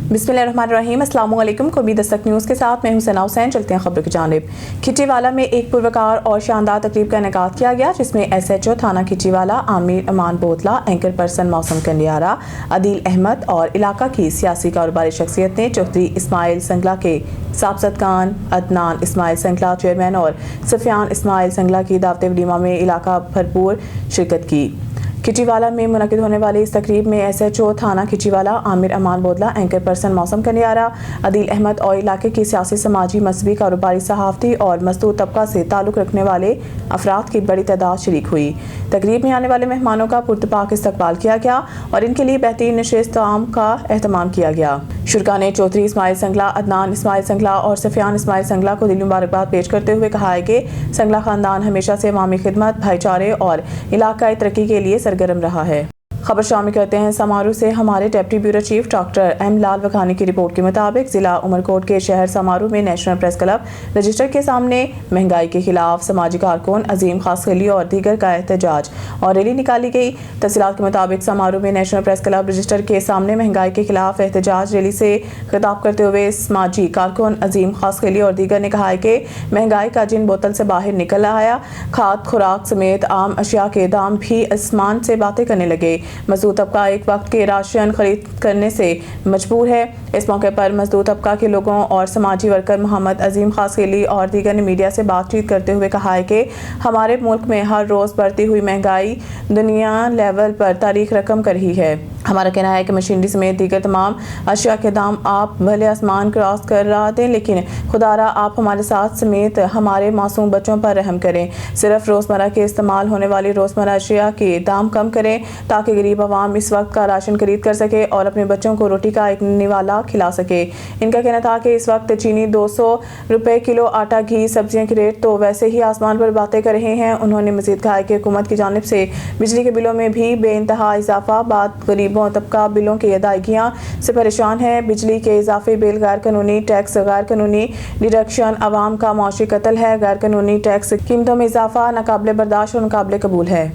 बिस्मिल्लाहिर्रहमानिर्रहीम। अस्सलाम वालेकुम। कौमी दस्तक न्यूज़ के साथ मैं हूं सना हुसैन। चलते हैं खबर की जानिब। खिचीवाला में एक पुरवकार और शानदार तकरीब का इनेकाद किया गया, जिसमें SHO थाना खिचीवाला आमिर अमान बोतला, एंकर पर्सन मौसम कन्यारा, अदील अहमद और इलाका की सियासी कारोबारी शख्सियत ने चौधरी इस्माइल संगला के साबसदकान अदनान इस्माइल संगला चेयरमैन और सफियान इस्माइल संगला की दावत वलीमा में इलाका भरपूर शिरकत की। खिचीवाला में मुनक़िद होने वाली इस तकरीब में SHO थाना खिचीवाला आमिर अमान बोतला, एंकर पर्सन मौसम कन्यारा, अदील अहमद और इलाके की सियासी, समाजी, मजहबी, कारोबारी, सहाफ़ती और मज़दूर तबका से ताल्लुक़ रखने वाले अफराद की बड़ी तादाद शरीक हुई। तकरीब में आने वाले मेहमानों का पुरतपाक इस्तकबाल किया गया और इनके लिए बेहतरीन नशिस्त ताम का एहतमाम किया गया। शुरा ने चौधरी इस्माइल संगला, अदनान इस्माइल संगला और सफियान इस्माइल संगला को दिली मुबारकबाद पेश करते हुए कहा है कि संगला ख़ानदान हमेशा से अवामी खिदमत, भाईचारे और इलाकाई तरक्की के लिए सरगर्म रहा है। खबर शामिल करते हैं समारू से। हमारे deputy bureau chief doctor M लाल वखानी की रिपोर्ट के मुताबिक जिला उमरकोट के शहर समारू में नेशनल प्रेस क्लब रजिस्टर के सामने महंगाई के खिलाफ समाजी कारकुन अजीम खासखली और दीगर का एहतजाज और रैली निकाली गई। तफसीलात के मुताबिक समारू में नेशनल प्रेस क्लब रजिस्टर के सामने महंगाई के खिलाफ एहतजाज रैली से खिताब करते हुए समाजी कारकुन अजीम खासखली और दीगर ने कहा है कि महंगाई का जिन बोतल से बाहर निकल आया, खाद खुराक समेत आम अशिया के दाम भी आसमान से बातें करने लगे। मजदूर तबका एक वक्त के राशन खरीद करने से मजबूर है। इस मौके पर मजदूर तबका के लोगों और समाजी वर्कर मोहम्मद अजीम खासखली और दीगर ने मीडिया से बातचीत करते हुए कहा है कि हमारे मुल्क में हर रोज़ बढ़ती हुई महंगाई दुनिया लेवल पर तारीख रकम कर रही है। हमारा कहना है कि मशीनरी समेत दीगर तमाम अशिया के दाम आप भले आसमान क्रॉस कर रहा थे, लेकिन खुदारा आप हमारे साथ समेत हमारे मासूम बच्चों पर रहम करें। सिर्फ रोज़मर्रा के इस्तेमाल होने वाली रोज़मर्रा अशिया के दाम कम करें ताकि गरीब आवाम इस वक्त का राशन खरीद कर सके और अपने बच्चों को रोटी का एक निवाला खिला सके। इनका कहना था कि इस वक्त चीनी 200 रुपये किलो, आटा, घी, सब्जियों के रेट तो वैसे ही आसमान पर बातें कर रहे हैं। उन्होंने मजीद कहा कि हुकूमत की जानिब से बिजली के बिलों में भी बेइंतहा इजाफा, बात गरीबों तबका बिलों की अदायगियाँ से परेशान है। बिजली के इजाफे बिल, गैर कानूनी टैक्स, गैर कानूनी डिडक्शन आवाम का मौशी कत्ल है। गैर कानूनी टैक्स कीमतों में इजाफा नाकाबिले बर्दाश्त और नाकाबिले कबूल है।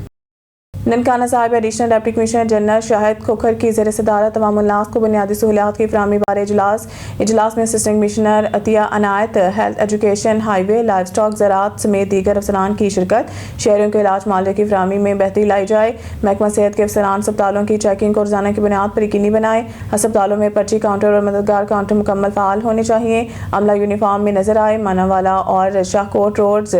Nankana Sahib additional deputy commissioner general Shahid Khokhar की ज़ेर सदारत तमाम उन्नास को बुनियादी सहूलियात की फराहमी बारे इजलास में assistant commissioner Atiya Inayat, health, education, highway, live stock, ज़राअत समेत दीगर अफसरान की शिरकत। शहरियों के इलाज मालजे की फराहमी में बेहतरी लाई जाए। महकमा सेहत के अफसरान अस्पतालों की चेकिंग को रोजाना की बुनियाद पर यकीनी बनाए। अस्पतालों में पर्ची काउंटर और मददगार काउंटर मुकम्मल फ़ाल होने चाहिए। अमला यूनिफॉर्म में नजर आए। मानावाला और शाहकोट रोड्स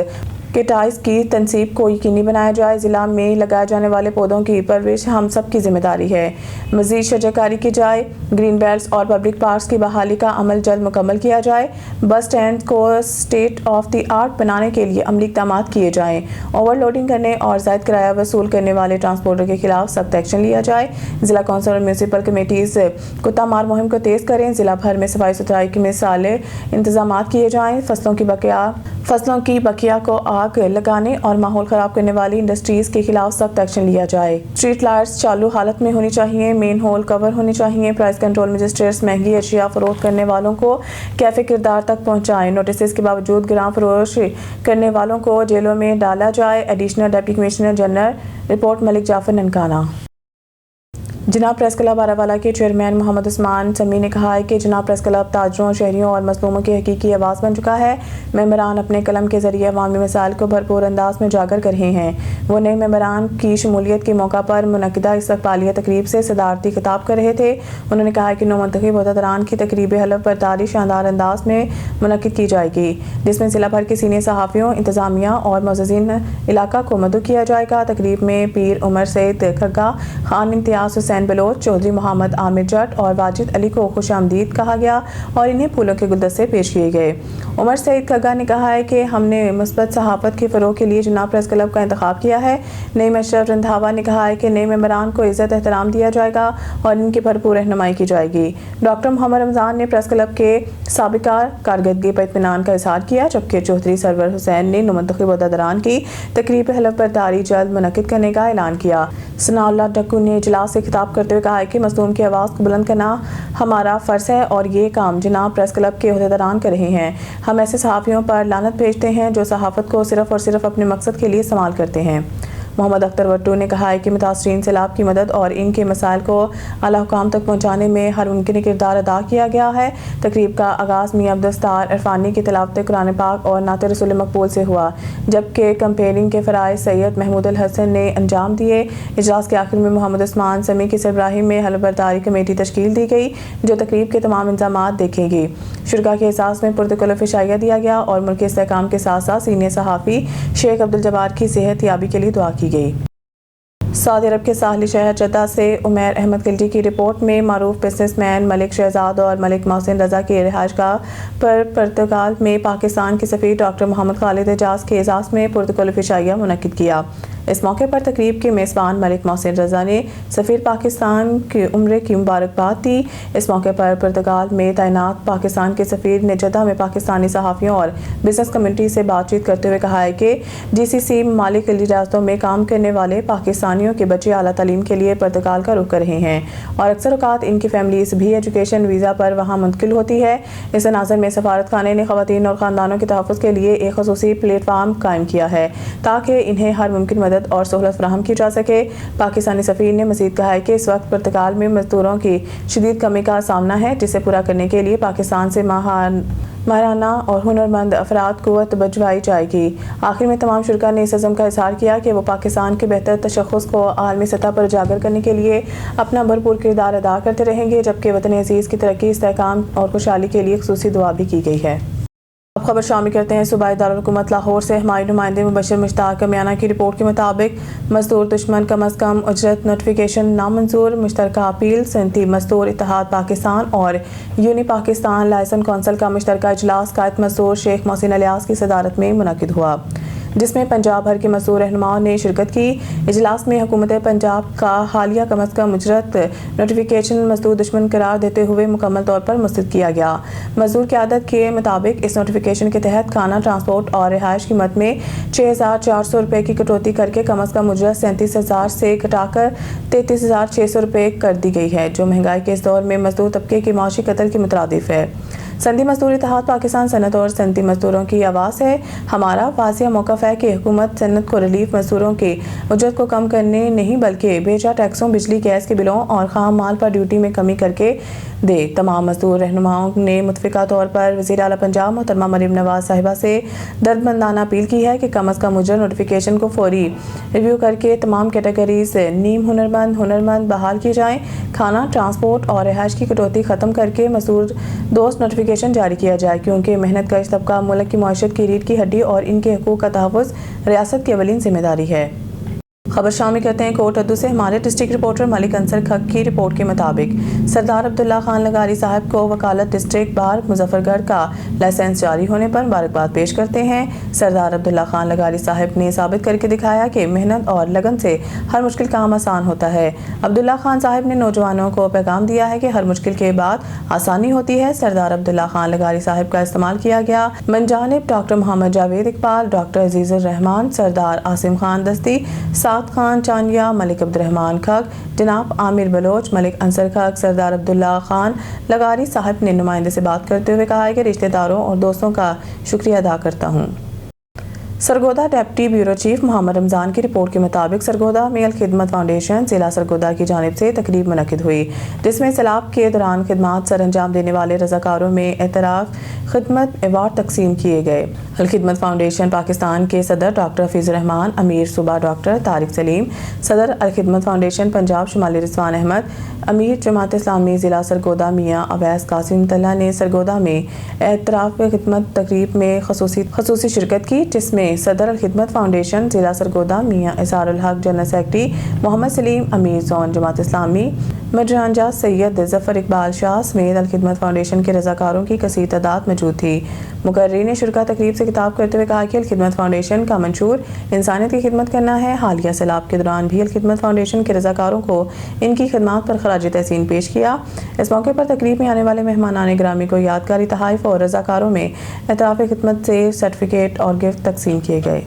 के टाइल्स की तनसीब को यकीनी बनाया जाए। ज़िला में लगाए जाने वाले पौधों की परवरिश हम सब की जिम्मेदारी है। मज़ीद शजरकारी की जाए। ग्रीन बेल्ट्स और पब्लिक पार्क्स की बहाली का अमल जल्द मुकम्मल किया जाए। बस स्टैंड को स्टेट ऑफ द आर्ट बनाने के लिए अमली इक़दाम किए जाएँ। ओवरलोडिंग करने और ज़ायद किराया वसूल करने वाले ट्रांसपोर्टर के खिलाफ सख्त एक्शन लिया जाए। ज़िला कौंसिल और म्यूनसिपल कमेटीज़ कुत्ता मार मुहिम को तेज़ करें। ज़िला भर में सफाई सुथराई के मिसाले इंतजाम किए जाएँ। फसलों की बकिया को आग लगाने और माहौल ख़राब करने वाली इंडस्ट्रीज़ के खिलाफ सख्त एक्शन लिया जाए। स्ट्रीट लाइट्स चालू हालत में होनी चाहिए। मेन होल कवर होने चाहिए। प्राइस कंट्रोल मजिस्ट्रेट्स महंगी अशिया फरोख्त करने वालों को कैफे किरदार तक पहुँचाएँ। नोटिस के बावजूद गिरां फरोश करने वालों को जेलों में डाला जाए। Additional deputy commissioner general report Malik Jafar Nankana. जनाब प्रेस क्लब बारावाला के चेयरमैन मोहम्मद उस्मान समी ने कहा है कि जनाब प्रेस क्लब ताजरों, शहरियों और मजलूमों की हकीकी आवाज़ बन चुका है। मेंबरान अपने कलम के ज़रिए अवामी मसाइल को भरपूर अंदाज में उजागर कर रहे हैं। वो नए मेंबरान की शमूलियत के मौका पर मुनक़िदा इस्तक़बालिया तकरीब से सदारती खिताब कर रहे थे। उन्होंने कहा कि नौमंतखब अहदेदारान की तकरीब हलफ बर्दारी शानदार अंदाज में मुनक़िद की जाएगी, जिसमें ज़िला भर के सीनियर सहाफ़ियों, इंतज़ामिया और मुअज़्ज़िज़ीन इलाका को मदऊ किया जाएगा। तकरीब में पीर उमर सैयद खग्गा, खान इम्तियाज़ हुसैन बलोच, चौधरी मोहम्मद आमिर जट और वाजिद अली को खुशामदीद कहा गया और इन्हें फूलों के गुलदस्ते पेश किए गए। उमर सईद खग्गा ने कहा है कि हमने मुस्बत सहाफ़त के फ़रोग़ के लिए जनाब प्रेस क्लब का इंतखाब किया है। नईम अशरफ रंधावा ने कहा है कि नए मेंबरान को इज़्ज़त एहतराम दिया जाएगा और इनकी भरपूर रहनुमाई की जाएगी। डॉक्टर मोहम्मद रमज़ान ने प्रेस क्लब के साबिका कारकर्दगी पर इत्मीनान का इज़हार किया, जबकि चौधरी सरवर हुसैन ने नुमंतखब अहदेदारान की तकरीब हलफ बर्दारी जल्द मुनक़िद करने का ऐलान किया। सनाउल्लाह डक्कू ने इजलास से खिताब करते हुए कहा है कि मज़लूम की आवाज़ को बुलंद करना हमारा फ़र्ज़ है और ये काम जनाब प्रेस क्लब के अहदेदारान कर रहे हैं। हम ऐसे सहाफ़ियों पर लानत भेजते हैं जो सहाफ़त को सिर्फ़ और सिर्फ अपने मकसद के लिए इस्तेमाल करते हैं। محمد اختر وٹو نے کہا ہے کہ متاثرین سیلاب کی مدد اور ان کے مسائل کو اعلیٰ حکام تک پہنچانے میں ہر ممکن کردار ادا کیا گیا ہے۔ تقریب کا آغاز میاں عبدالستار عرفانی کی تلاوت قرآن پاک اور نعت رسول مقبول سے ہوا، جبکہ کمپیننگ کے فرائض سید محمود الحسن نے انجام دیے۔ اجلاس کے آخر میں محمد عثمان سمیع کی سربراہی میں حلف برداری کمیٹی تشکیل دی گئی جو تقریب کے تمام انتظامات دیکھے گی۔ شرکا کے احساس میں پرتکلف عشائیہ دیا گیا اور ملک کے استحکام کے ساتھ ساتھ سینئر صحافی شیخ عبدالجبار کی صحت یابی کے لیے دعا کی گئی۔ سعودی عرب کے ساحلی شہر جدہ سے عمیر احمد خلجی کی رپورٹ میں معروف بزنس مین ملک شہزاد اور ملک محسن رضا کی رہائش گاہ پر پرتگال میں پاکستان کے سفیر ڈاکٹر محمد خالد اعجاز کے اعزاز میں پرتکلف عشائیہ منعقد کیا۔ اس موقع پر تقریب کے میزبان ملک محسن رضا نے سفیر پاکستان کی عمرے کی مبارکباد دی۔ اس موقع پر پرتگال میں تعینات پاکستان کے سفیر نے جدہ میں پاکستانی صحافیوں اور بزنس کمیونٹی سے بات چیت کرتے ہوئے کہا ہے کہ جی سی سی ممالک ریاستوں میں کام کرنے والے پاکستانیوں کے بچے اعلیٰ تعلیم کے لیے پرتگال کا رخ کر رہے ہیں اور اکثر اوقات ان کی فیملیز بھی ایجوکیشن ویزا پر وہاں منتقل ہوتی ہے۔ اس تناظر میں سفارت خانے نے خواتین اور خاندانوں کے تحفظ کے لیے ایک خصوصی پلیٹ فارم قائم کیا ہے تاکہ انہیں ہر ممکن مدد اور سہولت فراہم کی جا سکے۔ پاکستانی سفیر نے مزید کہا ہے کہ اس وقت پرتگال میں مزدوروں کی شدید کمی کا سامنا ہے جسے پورا کرنے کے لیے پاکستان سے ماہرانہ اور ہنرمند افراد قوت بھجوائی جائے گی۔ آخر میں تمام شرکاء نے اس عزم کا اظہار کیا کہ وہ پاکستان کے بہتر تشخص کو عالمی سطح پر اجاگر کرنے کے لیے اپنا بھرپور کردار ادا کرتے رہیں گے، جبکہ وطن عزیز کی ترقی، استحکام اور خوشحالی کے لیے خصوصی دعا بھی کی گئی ہے۔ اب خبر شامل کرتے ہیں صوبائی دارالحکومت لاہور سے۔ ہماری نمائندے مبشر مشتاق کمیانہ کی رپورٹ کے مطابق مزدور دشمن کم از کم اجرت نوٹیفیکیشن نامنظور، مشترکہ اپیل صنعتی مزدور اتحاد پاکستان اور یونی پاکستان لائسن کونسل کا مشترکہ اجلاس قائد مزدور شیخ محسن الیاس کی صدارت میں منعقد ہوا، جس میں پنجاب بھر کے مزدور رہنماؤں نے شرکت کی۔ اجلاس میں حکومت پنجاب کا حالیہ کم از کم اجرت نوٹیفیکیشن مزدور دشمن قرار دیتے ہوئے مکمل طور پر مسترد کیا گیا۔ مزدور قیادت کے مطابق اس نوٹیفیکیشن کے تحت کھانا، ٹرانسپورٹ اور رہائش قیمت میں 6,400 روپے کی کٹوتی کر کے کم از کم اجرت 37,000 سے گھٹا کر 33,600 روپے کر دی گئی ہے، جو مہنگائی کے اس دور میں مزدور طبقے کی معاشی قتل کے مترادف ہے۔ صنعتی مزدور اتحاد پاکستان صنعت اور صنعتی مزدوروں کی آواز ہے۔ ہمارا واضح موقف ہے کہ حکومت صنعت کو ریلیف مزدوروں کی اجرت کو کم کرنے نہیں بلکہ بیجا ٹیکسوں، بجلی، گیس کے بلوں اور خام مال پر ڈیوٹی میں کمی کر کے دے۔ تمام مزدور رہنماؤں نے متفقہ طور پر وزیر اعلیٰ پنجاب محترمہ مریم نواز صاحبہ سے دردمندانہ اپیل کی ہے کہ کم از کم اجرت نوٹیفیکیشن کو فوری ریویو کر کے تمام کیٹیگریز نیم ہنرمند بحال کی جائیں۔ کھانا، ٹرانسپورٹ اور رہائش کی کٹوتی ختم کر کے مزدور دوست نوٹیفیکیشن جاری کیا جائے، کیونکہ محنت کش طبقہ ملک کی معیشت کی ریڑھ کی ہڈی اور ان کے حقوق کا تحفظ ریاست کی اولین ذمہ داری ہے۔ خبر شامل کرتے ہیں کوٹ ادو سے۔ ہمارے ڈسٹرکٹ رپورٹر ملک انصر کھک کی رپورٹ کے مطابق سردار عبداللہ خان لغاری صاحب کو وکالت ڈسٹرکٹ بار مظفر گڑھ کا لائسنس جاری ہونے پر مبارکباد پیش کرتے ہیں۔ سردار عبداللہ خان لغاری صاحب نے ثابت کر کے دکھایا کہ محنت اور لگن سے ہر مشکل کام آسان ہوتا ہے۔ عبداللہ خان صاحب نے نوجوانوں کو پیغام دیا ہے کہ ہر مشکل کے بعد آسانی ہوتی ہے۔ سردار عبداللہ خان لغاری صاحب کا استعمال کیا گیا من جانب ڈاکٹر محمد جاوید اقبال، ڈاکٹر عزیز الرحمان، سردار عاصم خان دستی، سعد خان چانیا، ملک عبد الرحمان کھک، جناب عامر بلوچ، ملک انصر کھک۔ سردار عبداللہ خان لغاری صاحب نے نمائندے سے بات کرتے ہوئے کہا ہے کہ رشتہ داروں اور دوستوں کا شکریہ ادا کرتا ہوں۔ سرگودا ڈپٹی بیورو چیف محمد رمضان کی رپورٹ کے مطابق سرگودا میں الخدمت فاؤنڈیشن ضلع سرگودا کی جانب سے تقریب منعقد ہوئی، جس میں سیلاب کے دوران خدمات سر انجام دینے والے رضاکاروں میں اعتراف خدمت ایوارڈ تقسیم کیے گئے۔ الخدمت فاؤنڈیشن پاکستان کے صدر ڈاکٹر حفیظ الرحمان، امیر صوبہ ڈاکٹر طارق سلیم، صدر الخدمت فاؤنڈیشن پنجاب شمالی رضوان احمد، امیر جماعت اسلامی ضلع سرگودا میاں اویس قاسم طلحہ نے سرگودا میں اعتراف خدمت تقریب میں خصوصی شرکت کی، جس میں صدر الخدمت فاؤنڈیشن ضلع سرگودا میاں اظہار الحق، جنرل سیکرٹری محمد سلیم، امیر زون جماعت اسلامی مجرانجہ سید ظفر اقبال شاہ سمیت الخدمت فاؤنڈیشن کے رضاکاروں کی کثیر تعداد موجود تھی۔ مقررین نے شرکا تقریب سے خطاب کرتے ہوئے کہا کہ الخدمت فاؤنڈیشن کا منشور انسانیت کی خدمت کرنا ہے۔ حالیہ سیلاب کے دوران بھی الخدمت فاؤنڈیشن کے رضاکاروں کو ان کی خدمات پر خراج تحسین پیش کیا۔ اس موقع پر تقریب میں آنے والے مہمانان گرامی کو یادگاری تحائف اور رضاکاروں میں اعتراف خدمت سے سرٹیفکیٹ اور گفٹ تقسیم کیے گئے۔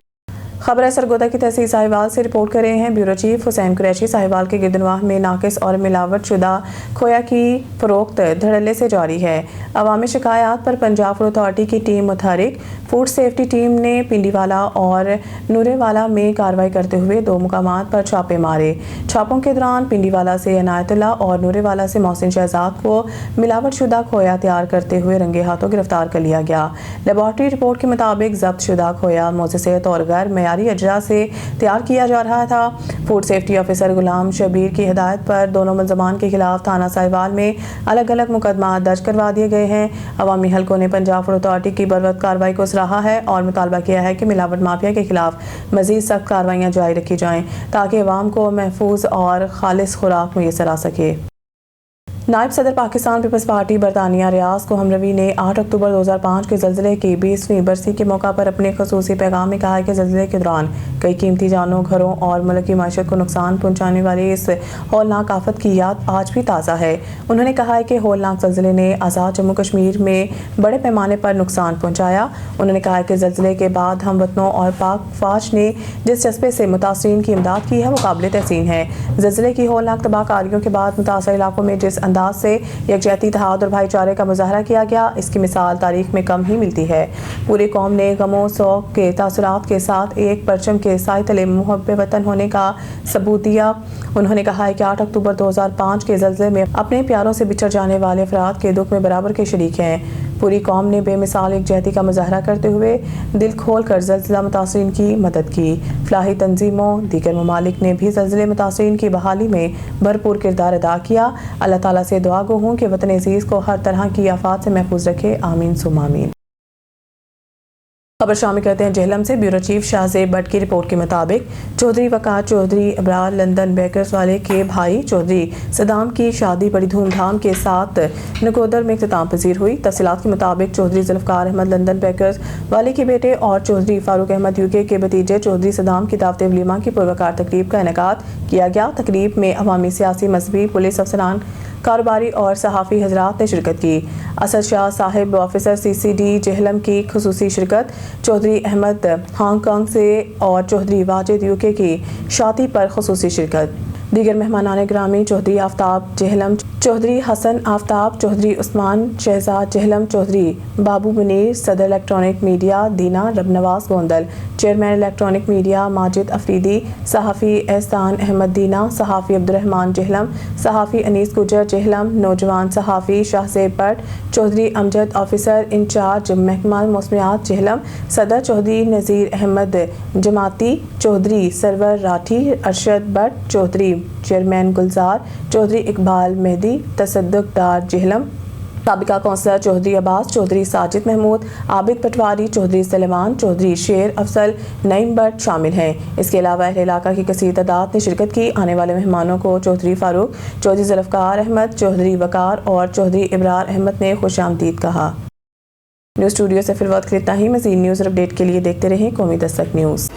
खबर है सरगोदा की तहसील साहिवाल से रिपोर्ट कर रहे हैं ब्यूरो चीफ हुसैन कुरैशी। साहिवाल के गिरदनवाह में नाकिस और मिलावट शुदा खोया की फरोख्त धड़ल्ले से जारी है। अवामी शिकायत पर पंजाब फूड अथॉरिटी की टीम मुतहरिक। फूड सेफ्टी टीम ने पिंडीवाला और नूरेवाला में कार्रवाई करते हुए 2 मुकामात पर छापे मारे। छापों के दौरान पिंडीवाला से इनायतुल्लाह और नूरेवाला से मोहसिन शहजाद को मिलावट शुदा खोया तैयार करते हुए रंगे हाथों गिरफ्तार कर लिया गया। लेबॉर्ट्री रिपोर्ट के मुताबिक जब्त शुदा खोया मोज़ेज़ और गैर मयारी अजरा से तैयार किया जा रहा था। फूड सेफ्टी ऑफिसर गुलाम शबीर की हिदायत पर दोनों मुल्ज़मान के खिलाफ थाना साहिवाल में अलग अलग मुकदमा दर्ज करवा दिए गए हैं। अवामी हलकों ने पंजाब फूड अथॉरिटी की बरवक्त कार्रवाई को सराहा है और मुतालबा किया है कि मिलावट माफिया के खिलाफ मजीद सख्त कार्रवाइयाँ जारी रखी जाएँ ताकि अवाम को महफूज और खालिस खुराक मैसर आ सके। नायब सदर पाकिस्तान पीपल्स पार्टी बरतानिया रियाज को हमरवी ने 8 अक्टूबर 2005 के ज़लज़ले की 20वीं बरसी के मौका पर अपने खसूसी पैगाम में कहा है कि ज़लज़ले के दौरान कई कीमती जानों, घरों और मुल्क की माशत को नुकसान पहुँचाने वाली इस हौलनाक आफत की याद आज भी ताज़ा है। उन्होंने कहा है कि हौलनाक ज़लज़ले ने आज़ाद जम्मू कश्मीर में बड़े पैमाने पर नुकसान पहुँचाया। उन्होंने कहा है कि ज़लज़ले के बाद हम वतनों और पाक फ़ौज ने जिस जज्बे से मुतासरीन की इमदाद की है वो काबिल तहसीन है। ज़लज़ले की हौलनाक तबाहकारियों के बाद मुतासर इलाकों में जिस अंदाज से यकजहती, इत्तेहाद और भाईचारे का मुजाहरा किया गया, इसकी मिसाल तारीख में कम ही मिलती है। पूरी कौम ने गमों शौक के तासुरात के साथ एक परचम के साए तले मुहब्बे वतन होने का सबूत दिया। उन्होंने कहा है कि 8 अक्टूबर 2005 के ज़लज़ले में अपने प्यारों से बिछड़ जाने वाले अफराद के दुख में बराबर के शरीक हैं। पूरी कौम ने बेमिसाल यकजहती का मुजाहरा करते हुए दिल खोल कर ज़लज़ला मुतासरीन की मदद की। फलाही तंजीमों, दीगर ममालिक ने भी ज़लज़ले मुतासरीन की बहाली में भरपूर किरदार अदा किया। अल्लाह ताला से दुआ गो हूँ कि वतन अज़ीज़ को हर तरह की आफात से महफूज रखे। आमीन सुम्मा आमीन। खबर शामिल करते हैं जेहलम से। ब्यूरो चीफ शाहजेब भट्ट की रिपोर्ट के मुताबिक चौधरी वकार चौधरी इब्रार लंदन बेकर्स वाले के भाई चौधरी सदाम की शादी बड़ी धूमधाम के साथ नकोदर में इख्तिताम पजीर हुई। तफसीलात के मुताबिक चौधरी जुल्फ़कार अहमद लंदन बेकर्स वाले के बेटे और चौधरी फारूक अहमद यूके के भतीजे चौधरी सदाम की दावत वलीमा की पुरवकार तकरीब का इनेकाद किया गया। तकरीब में अवामी, सियासी, मजहबी, पुलिस अफसरान, कारोबारी और सहाफ़ी हजरात ने शिरकत की। असद शाह साहिब ऑफिसर CCD जेहलम की खुसूसी शिरकत। चौधरी अहमद हांगकांग से और चौधरी वाजिद UK की शादी पर खुसूसी शिरकत। दीगर मेहमानान ग्रामी चौधरी आफ्ताब जेहलम, चौधरी हसन आफ्ताब, चौधरी उस्मान शहजाद जेहलम, चौधरी बाबू मुनीर, सदर electronic media Dina Rabnawaz Gondal, chairman electronic media Majid Afridi, सहाफ़ी एहसान अहमद दीना, सहाफ़ी अब्दुर्रहमान जेहलम, सहाफ़ी अनीस गुजर जेहलम, नौजवान सहाफ़ी शाहजेब भट्ट, चौधरी अमजद ऑफिसर इंचार्ज महकमा मौसमियात जेहलम, सदर चौधरी नज़ीर अहमद जमाती, चौधरी सरवर राठी, अरशद भट्ट, चौधरी चेयरमैन गुलजार, चौधरी इकबाल मेहदी, तसद्दुकदार जेहलम, साबिका कौंसलर चौधरी अब्बास, चौधरी साजिद महमूद, आबिद पटवारी, चौधरी सलेमान, चौधरी शेर अफसल, नईम भट्ट शामिल हैं। इसके अलावा अहले इलाका की कसीर तादाद ने शिरकत की। आने वाले मेहमानों को चौधरी फारूक, चौधरी जुल्फ़कार अहमद, चौधरी वकार और चौधरी इब्रार अहमद ने खुशामदीद कहा। न्यूज़ स्टूडियो से फिर वक्त इतना ही। मज़ीद न्यूज़ अपडेट के लिए देखते रहें कौमी दस्तक न्यूज़।